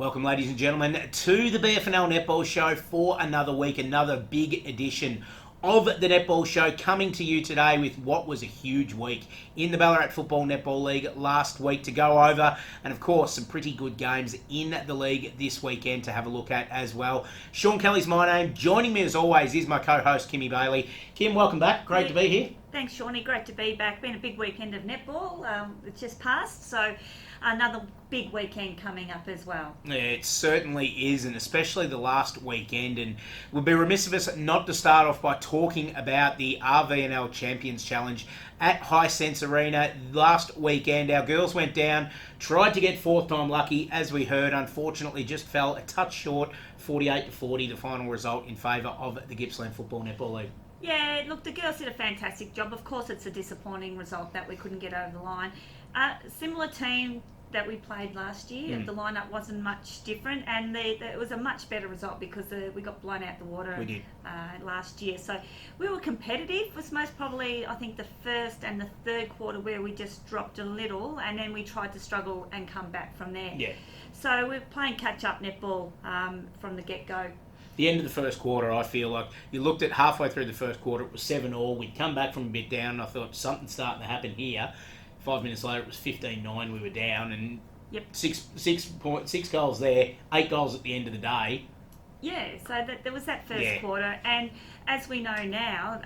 Welcome, ladies and gentlemen, to the BFNL Netball Show for another week, another big edition of the Netball Show, coming to you today with what was a huge week in the Ballarat Football Netball League last week to go over, and of course some pretty good games in the league this weekend to have a look at as well. Sean Kelly's my name. Joining me as always is my co-host Kimmy Bailey. Kim, welcome back. Great to be here. Thanks, Shawnee. Great to be back. Been a big weekend of netball. It's just passed, so another big weekend coming up as well. Yeah, it certainly is, and especially the last weekend. And we'd be remiss of us not to start off by talking about the RVNL Champions Challenge at Hisense Arena last weekend. Our girls went down, tried to get fourth time lucky, as we heard. Unfortunately, just fell a touch short, 48-40, the final result in favour of the Gippsland Football Netball League. Yeah, look, the girls did a fantastic job. Of course, it's a disappointing result that we couldn't get over the line. Similar team that we played last year. The lineup wasn't much different, and it was a much better result because we got blown out the water last year. So we were competitive. It was most probably, I think, the first and the third quarter where we just dropped a little, and then we tried to struggle and come back from there. Yeah. So we're playing catch-up netball from the get-go. The end of the first quarter, I feel like you looked at halfway through the first quarter, it was 7-all. We'd come back from a bit down, and I thought something's starting to happen here. 5 minutes later, it was 15-9. We were down, and six goals there, 8 goals at the end of the day. Yeah, so there was that first quarter, and as we know now,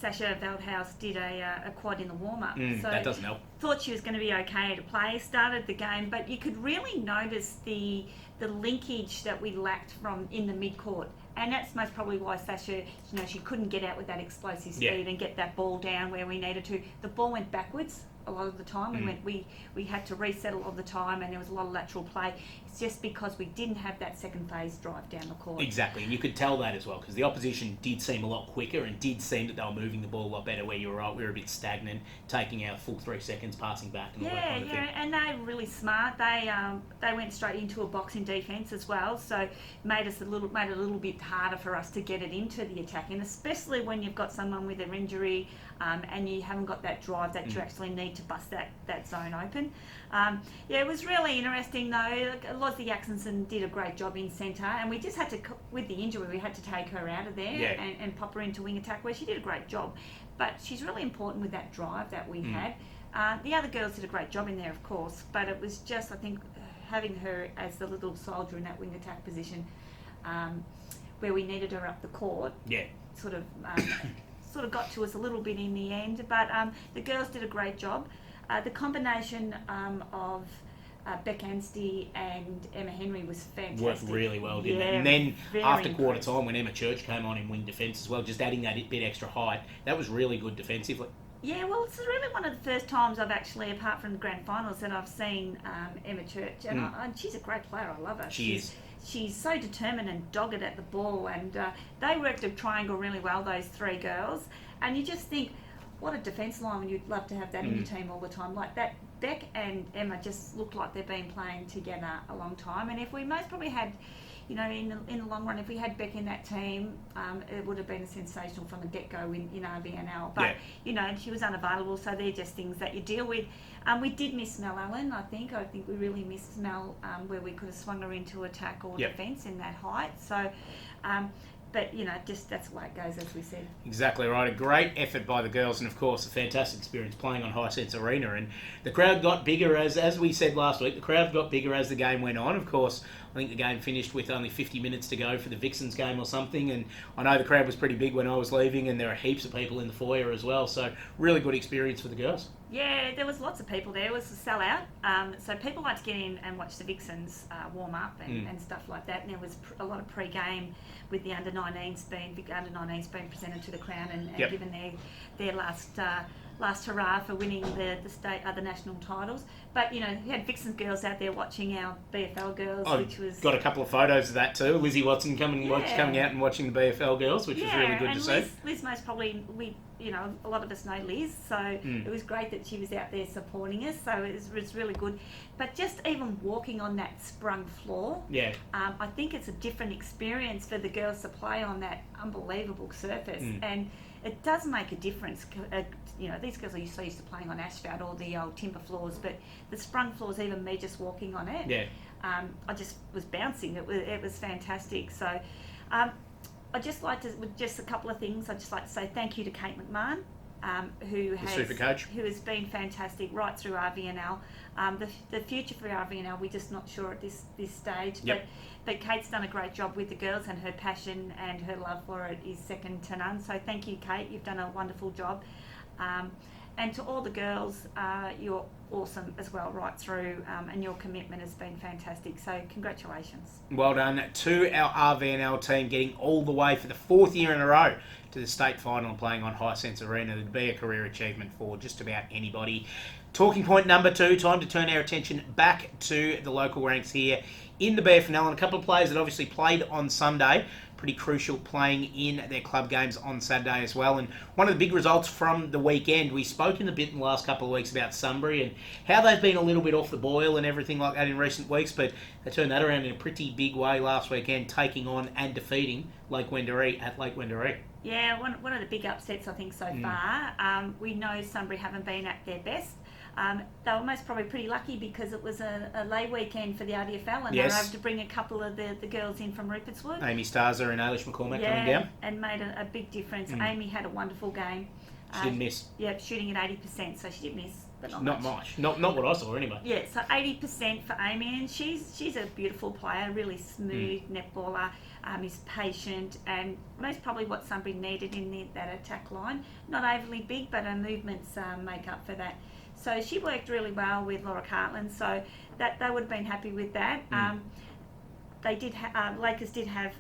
Sasha Veldhuis did a quad in the warm-up. So that doesn't help. Thought she was going to be okay to play, started the game, but you could really notice the linkage that we lacked from in the mid-court. And that's most probably why Sasha, she couldn't get out with that explosive speed and get that ball down where we needed to. The ball went backwards a lot of the time. We had to resettle all the time, and there was a lot of lateral play. It's just because we didn't have that second phase drive down the court. Exactly, and you could tell that as well, because the opposition did seem a lot quicker and did seem that they were moving the ball a lot better, where you were right, we were a bit stagnant, taking our full 3 seconds, passing back and all that kind of thing. And they're really smart. They went straight into a boxing defence as well, so made it a little bit harder for us to get it into the attack, and especially when you've got someone with an injury and you haven't got that drive that you actually need to bust that zone open. It was really interesting though. Lozzie Axonson did a great job in centre, and we just had to, with the injury, we had to take her out of there and pop her into wing attack, where she did a great job. But she's really important with that drive that we had. The other girls did a great job in there, of course, but it was just, I think, having her as the little soldier in that wing attack position, where we needed her up the court. Sort of got to us a little bit in the end, but the girls did a great job. The combination of Beck Anstey and Emma Henry was fantastic. Worked really well, didn't it? And then after quarter time, when Emma Church came on in wing defence as well, just adding that bit extra height, that was really good defensively. Yeah, well, it's really one of the first times I've actually, apart from the grand finals, that I've seen Emma Church, and she's a great player. I love her. She is. She's so determined and dogged at the ball, and they worked a triangle really well, those 3 girls. And you just think, what a defence line, you'd love to have that in your team all the time. Like that, Beck and Emma just look like they've been playing together a long time. And if we most probably had, in the long run, if we had Beck in that team, it would have been sensational from the get-go in RVNL. But, she was unavailable, so they're just things that you deal with. We did miss Mel Allen, I think. I think we really missed Mel, where we could have swung her into attack or defence in that height. So, but, just that's the way it goes, as we said. Exactly right. A great effort by the girls, and of course a fantastic experience playing on Hisense Arena. And the crowd got bigger, as we said last week, the crowd got bigger as the game went on. Of course, I think the game finished with only 50 minutes to go for the Vixens game or something, and I know the crowd was pretty big when I was leaving, and there are heaps of people in the foyer as well, so really good experience for the girls. Yeah, there was lots of people there. It was a sellout, so people like to get in and watch the Vixens warm up and stuff like that, and there was a lot of pre-game with the under-19s being presented to the crowd and given their last hurrah for winning the state other national titles. But we had Vixens girls out there watching our BFL girls, which was got a couple of photos of that too. Lizzie Watson coming out and watching the BFL girls, which was really good to see. Liz most probably a lot of us know Liz, so it was great that she was out there supporting us. So it was really good. But just even walking on that sprung floor, I think it's a different experience for the girls to play on that unbelievable surface, and it does make a difference. These girls are used to playing on asphalt or the old timber floors, but the sprung floors, even me just walking on it, I just was bouncing. It was fantastic. So I just like to, with just a couple of things, I'd just like to say thank you to Kate McMahon, who has been fantastic right through RVNL. The future for RVNL, we're just not sure at this stage. Yep. But Kate's done a great job with the girls, and her passion and her love for it is second to none. So thank you, Kate. You've done a wonderful job. And to all the girls, you're awesome as well right through, and your commitment has been fantastic. So congratulations. Well done to our RVNL team, getting all the way for the 4th year in a row to the state final and playing on Hisense Arena. It'd be a career achievement for just about anybody. Talking point number 2, time to turn our attention back to the local ranks here in the BFNL, and a couple of players that obviously played on Sunday. Pretty crucial playing in their club games on Saturday as well. And one of the big results from the weekend, we spoke in a bit in the last couple of weeks about Sunbury and how they've been a little bit off the boil and everything like that in recent weeks, but they turned that around in a pretty big way last weekend, taking on and defeating Lake Wendouree at Lake Wendouree. Yeah, one of the big upsets I think so far. We know Sunbury haven't been at their best. They were most probably pretty lucky because it was a lay weekend for the RDFL, and they were able to bring a couple of the girls in from Rupertswood. Amy Starzer and Ailish McCormack coming down. And made a big difference. Amy had a wonderful game. She didn't miss. Yeah, shooting at 80%, so she did miss, but not much. Not what I saw anyway. Yeah, so 80% for Amy, and she's a beautiful player, really smooth netballer. Is patient, and most probably what Sunbury needed in that attack line. Not overly big, but her movements make up for that. So she worked really well with Laura Cartland, so that they would have been happy with that. They did. Lakers did have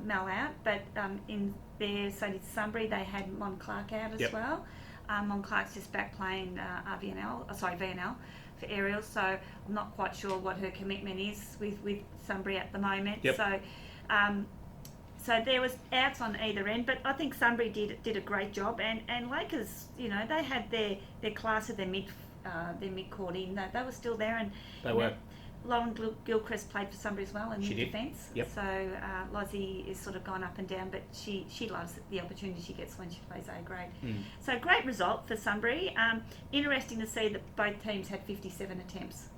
Mel out, but in there, so did Sunbury. They had Mon Clark out as well. Mon Clark's just back playing VNL for aerials, so I'm not quite sure what her commitment is with Sunbury at the moment. So there was outs on either end, but I think Sunbury did a great job, and Lakers, they had their class of their mid court in. They were still there, and they were. Lauren Gilchrist played for Sunbury as well in defence. Yep. So Lozzie is sort of gone up and down, but she loves the opportunity she gets when she plays A grade. So great result for Sunbury. Interesting to see that both teams had 57 attempts.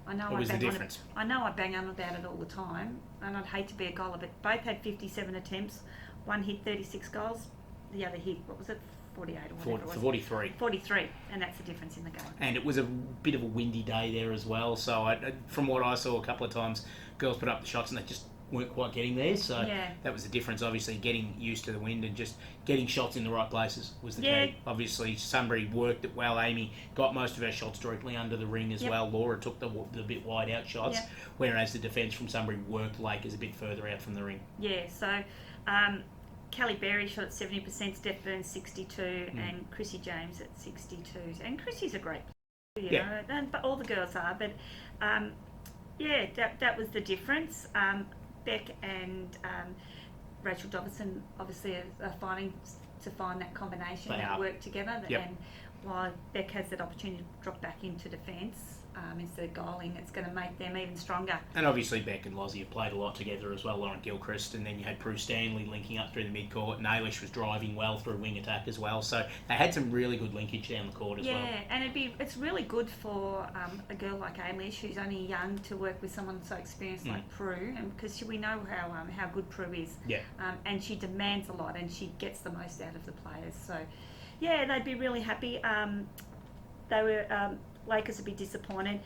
What was the difference? I know I bang on about it all the time, and I'd hate to be a goaler, but both had 57 attempts. One hit 36 goals, the other hit, 48 or whatever it was? 43. 43, and that's the difference in the game. And it was a bit of a windy day there as well, so from what I saw a couple of times, girls put up the shots and they just weren't quite getting there, so that was the difference. Obviously getting used to the wind and just getting shots in the right places was the key. Obviously Sunbury worked it well. Amy got most of her shots directly under the ring as well. Laura took the bit wide out shots, whereas the defence from Sunbury worked Lakers a bit further out from the ring. So Kelly Berry shot at 70%, Steph Burns 62, and Chrissy James at 62. And Chrissy's a great player, but all the girls are. But that was the difference. Beck and Rachel Dobson obviously are finding to find that combination that work together. And while Beck has that opportunity to drop back into defence instead of goaling, it's going to make them even stronger. And obviously Beck and Lozzie have played a lot together as well, Lauren Gilchrist, and then you had Prue Stanley linking up through the mid-court, and Ailish was driving well through wing attack as well, so they had some really good linkage down the court as well. Yeah, and it's really good for a girl like Ailish, who's only young, to work with someone so experienced like Prue, and because we know how good Prue is. And she demands a lot, and she gets the most out of the players, so they'd be really happy. They were Lakers would be disappointed.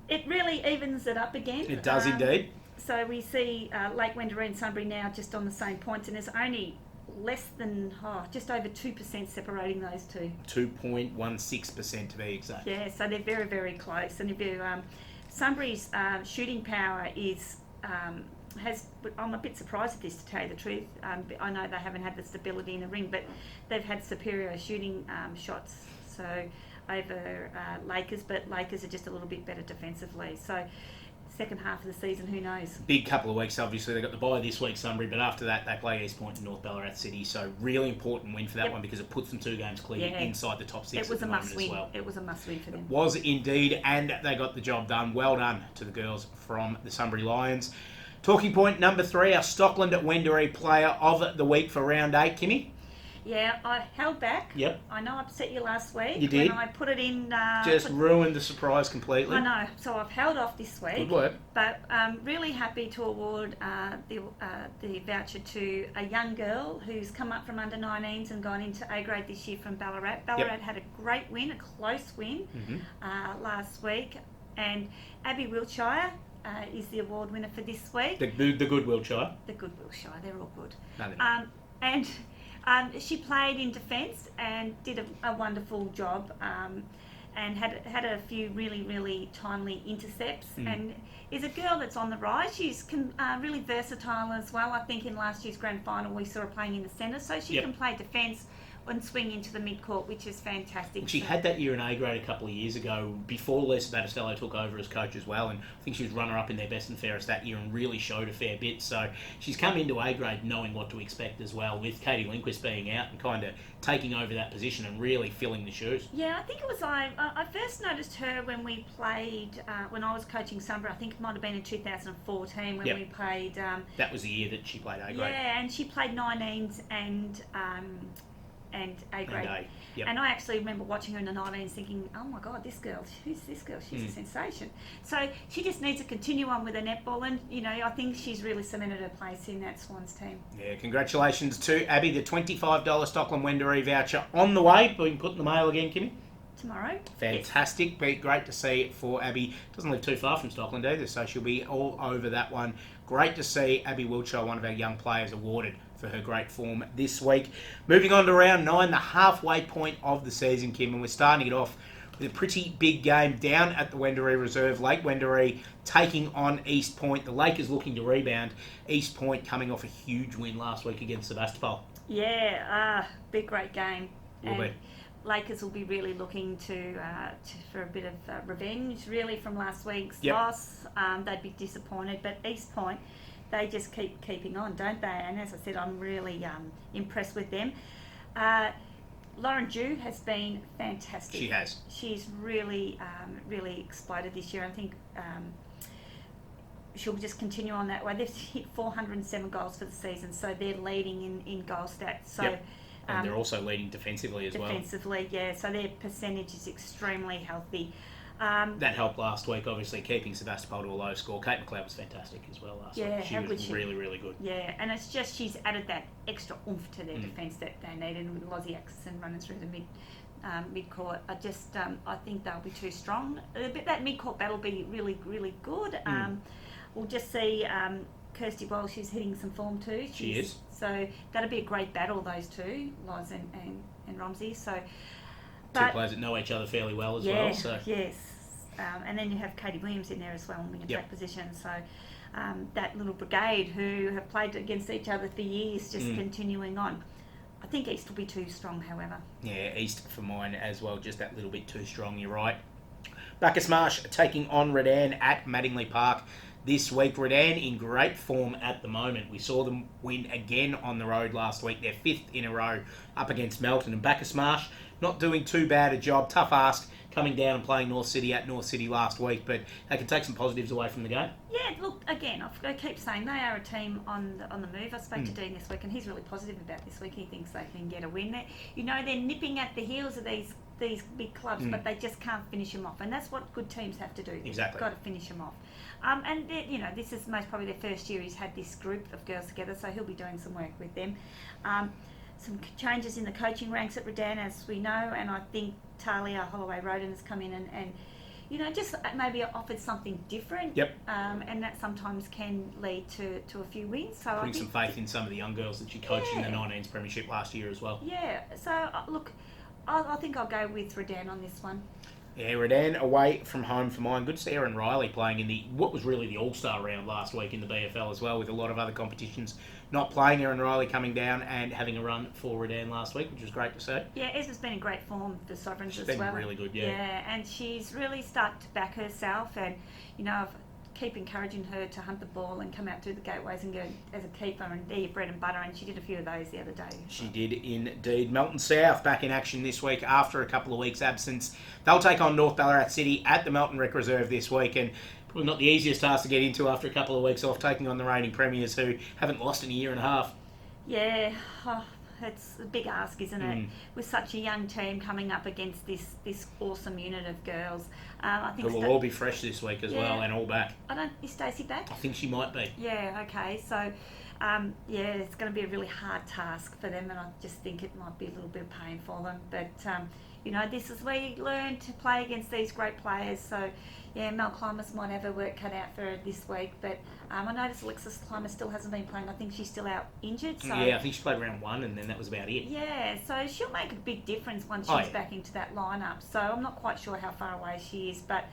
It really evens it up again. It does indeed. So we see Lake Wendouree and Sunbury now just on the same points, and there's only less than just over 2% separating those two. 2.16% to be exact. Yeah, so they're very, very close. And if you Sunbury's shooting power is I'm a bit surprised at this, to tell you the truth. I know they haven't had the stability in the ring, but they've had superior shooting shots. So over Lakers, but Lakers are just a little bit better defensively. So second half of the season, who knows? Big couple of weeks, obviously. They got the bye this week, Sunbury, but after that they play East Point and North Ballarat City. So really important win for that one because it puts them 2 games clear inside the top 6 it was at the moment must-win. as well. It was a must-win for them. It was indeed, and they got the job done. Well done to the girls from the Sunbury Lions. Talking point number 3, our Stockland Wendouree Player of the Week for round 8, Kimmy. Yeah, I held back. Yep. I know I upset you last week. You did. When I put it in. Just ruined the surprise completely. I know, so I've held off this week. Good work. But really happy to award the voucher to a young girl who's come up from under 19s and gone into A grade this year from Ballarat. Ballarat had a great win, a close win last week, and Abby Wiltshire is the award winner for this week. The good Wiltshire. The good Wiltshire, they're all good. No, they're not. And she played in defence and did a wonderful job, and had a few really, really timely intercepts, and is a girl that's on the rise. She's really versatile as well. I think in last year's grand final we saw her playing in the centre, so she can play defence and swing into the mid-court, which is fantastic. She had that year in A grade a couple of years ago, before Lisa Battistello took over as coach as well, and I think she was runner-up in their best and fairest that year and really showed a fair bit. So she's come into A grade knowing what to expect as well, with Katie Lindquist being out and kind of taking over that position and really filling the shoes. Yeah, I think it was I first noticed her when we played, when I was coaching Sunbury. I think it might have been in 2014 when we played... that was the year that she played A grade. Yeah, and she played 19s and A grade. And I actually remember watching her in the 19s thinking, oh my God, who's this girl? She's a sensation. So she just needs to continue on with her netball, and I think she's really cemented her place in that Swans team. Yeah, congratulations to Abby. The $25 Stockland Wendouree voucher on the way, being put in the mail again, Kimmy. Tomorrow. Fantastic. Yes. Great to see for Abby. Doesn't live too far from Stockland either, so she'll be all over that one. Great to see Abby Wiltshire, one of our young players, awarded for her great form this week. Moving on to round 9, the halfway point of the season, Kim, and we're starting it off with a pretty big game down at the Wendouree Reserve. Lake Wendouree taking on East Point. The Lakers looking to rebound. East Point coming off a huge win last week against Sebastopol. Yeah, big great game. Will be. Lakers will be really looking for a bit of revenge, really, from last week's loss. They'd be disappointed, but East Point, they just keeping on, don't they? And as I said, I'm really impressed with them. Lauren Dew has been fantastic. She has. She's really exploded this year. I think she'll just continue on that way. They've hit 407 goals for the season, so they're leading in goal stats. So. And they're also leading defensively as well. Defensively, yeah. So their percentage is extremely healthy. That helped last week, obviously, keeping Sebastopol to a low score. Kate McLeod was fantastic as well last week. She was really, really good. Yeah, and it's just she's added that extra oomph to their defence that they needed, with Lozzie Atkinson running through the mid-court. I think they'll be too strong. That mid-court battle will be really, really good. We'll just see... Kirsty Walsh is hitting some form too. She is. So that'll be a great battle, those two, Loz and Romsey. So, two players that know each other fairly well as well. So. Yes. And then you have Katie Williams in there as well in the attack position. So that little brigade who have played against each other for years, just continuing on. I think East will be too strong, however. Yeah, East for mine as well, just that little bit too strong, you're right. Bacchus Marsh taking on Redan at Mattingley Park this week. Redan in great form at the moment. We saw them win again on the road last week, their 5th in a row up against Melton. And Bacchus Marsh not doing too bad a job. Tough ask coming down and playing North City at North City last week, but they can take some positives away from the game. Yeah, look, again, I keep saying they are a team on the move. I spoke to Dean this week and he's really positive about this week. He thinks they can get a win. They're nipping at the heels of these big clubs, but they just can't finish them off, and that's what good teams have to do. Exactly. They've got to finish them off. And this is most probably their first year he's had this group of girls together, so he'll be doing some work with them. Some changes in the coaching ranks at Redan, as we know, and I think Talia Holloway-Roden has come in and just maybe offered something different. Yep. And that sometimes can lead to a few wins. So putting some faith in some of the young girls that she coached in the 19s Premiership last year as well. Yeah. So look, I think I'll go with Redan on this one. Yeah, Redan away from home for mine. Good to see Erin Riley playing in what was really the All-Star round last week in the BFL as well, with a lot of other competitions not playing. Erin Riley coming down and having a run for Redan last week, which was great to see. Yeah, Ezra's been in great form for Sovereigns she's as well. She's been really good, yeah. Yeah, and she's really started to back herself, and I've keep encouraging her to hunt the ball and come out through the gateways and go as a keeper and do your bread and butter, and she did a few of those the other day. She did indeed. Melton South back in action this week after a couple of weeks' absence. They'll take on North Ballarat City at the Melton Rec Reserve this week, and probably not the easiest task to get into after a couple of weeks off, taking on the reigning premiers who haven't lost in a year and a half. Yeah, it's a big ask, isn't it? With such a young team coming up against this awesome unit of girls. I think Who will all be fresh this week as well, and all back. Is Stacey back? I think she might be. Yeah, okay. So, it's going to be a really hard task for them, and I just think it might be a little bit of pain for them. But, this is where you learn to play against these great players. So, Mel Climas might have her work cut out for her this week. But I noticed Alexis Climas still hasn't been playing. I think she's still out injured. So, yeah, I think she played round 1, and then that was about it. Yeah, so she'll make a big difference once she's back into that lineup. So I'm not quite sure how far away she is, but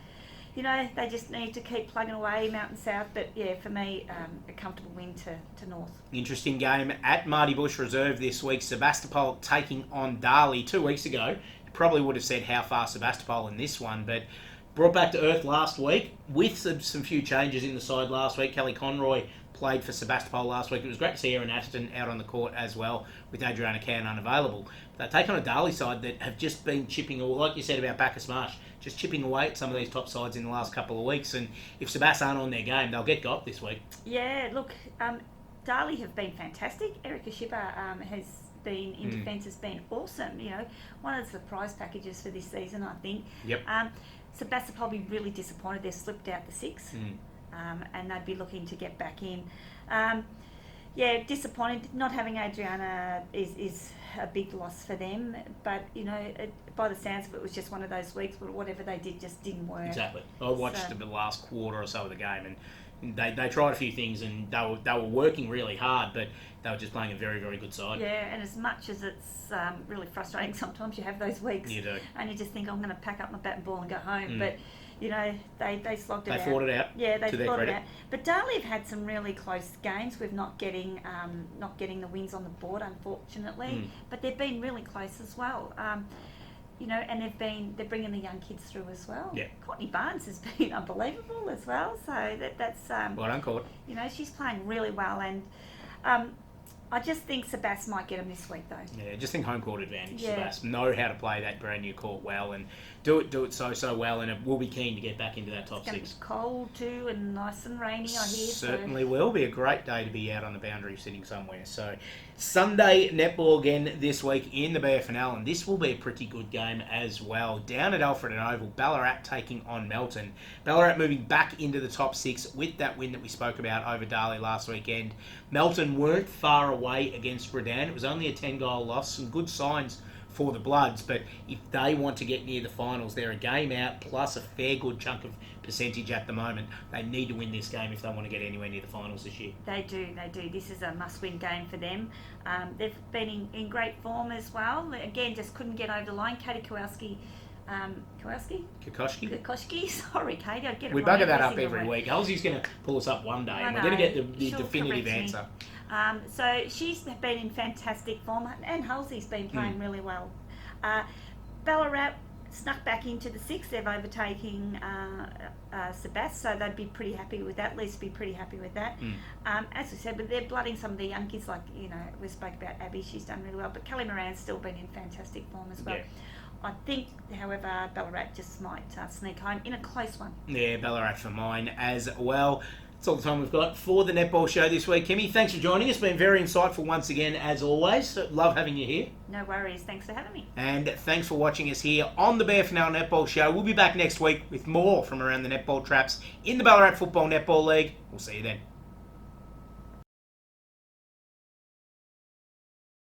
they just need to keep plugging away Mountain South. But for me, a comfortable win to North. Interesting game at Marty Bush Reserve this week. Sebastopol taking on Darley. 2 weeks ago, you probably would have said how far Sebastopol in this one, but brought back to earth last week with some few changes in the side last week. Kelly Conroy played for Sebastopol last week. It was great to see Erin Atherton out on the court as well, with Adriana Can unavailable. But they take on a Darley side that have just been chipping away, like you said about Bacchus Marsh, just chipping away at some of these top sides in the last couple of weeks. And if Sebas aren't on their game, they'll get got this week. Yeah, look, Darley have been fantastic. Erica Schipper has been in defence, has been awesome. One of the surprise packages for this season, I think. Yep. Sebastopol will be really disappointed. They've slipped out the 6. And they'd be looking to get back in. Disappointed. Not having Adriana is a big loss for them. But, by the sounds of it, was just one of those weeks where whatever they did just didn't work. Exactly. I watched the last quarter or so of the game, and they tried a few things, and they were working really hard, but they were just playing a very, very good side. Yeah, and as much as it's really frustrating, sometimes you have those weeks. You do. And you just think, I'm going to pack up my bat and ball and go home. But they slogged it out. They fought it out. Yeah, they fought credit. it out. But Darley have had some really close games with not getting the wins on the board, unfortunately. But they've been really close as well. And they're bringing the young kids through as well. Yeah. Courtney Barnes has been unbelievable as well. So that's well done, Court. She's playing really well, and I just think Sebas might get them this week, though. Yeah, just think home court advantage. Yeah. Sebas know how to play that brand new court well, and do it so well, and it will be keen to get back into that top 6. It's cold too, and nice and rainy, I hear. Certainly will be a great day to be out on the boundary sitting somewhere. So Sunday netball again this week in the BFNL, and this will be a pretty good game as well. Down at Alfred and Oval, Ballarat taking on Melton. Ballarat moving back into the top 6 with that win that we spoke about over Darley last weekend. Melton weren't far away against Redan. It was only a 10-goal loss. Some good signs for the Bloods, but if they want to get near the finals, they're a game out plus a fair good chunk of percentage at the moment. They need to win this game if they want to get anywhere near the finals this year. They do. This is a must-win game for them. They've been in great form as well. Again, just couldn't get over the line. Katie Kowalski. Kokoschki. Sorry, Katie. I get it we wrong bugger that up single every week. week. Halsey's going to pull us up one day, and we're going to get the definitive answer. So she's been in fantastic form, and Halsey's been playing really well. Ballarat snuck back into the 6. They've overtaken Sebas, so they'd be pretty happy with that. Least be pretty happy with that. As we said, but they're blooding some of the young kids, like we spoke about Abby. She's done really well, but Kelly Moran's still been in fantastic form as well. Yeah. I think, however, Ballarat just might sneak home in a close one. Yeah, Ballarat for mine as well. That's all the time we've got for the Netball Show this week. Kimmy, thanks for joining us. Been very insightful once again, as always. Love having you here. No worries. Thanks for having me. And thanks for watching us here on the BFNL Netball Show. We'll be back next week with more from around the netball traps in the Ballarat Football Netball League. We'll see you then.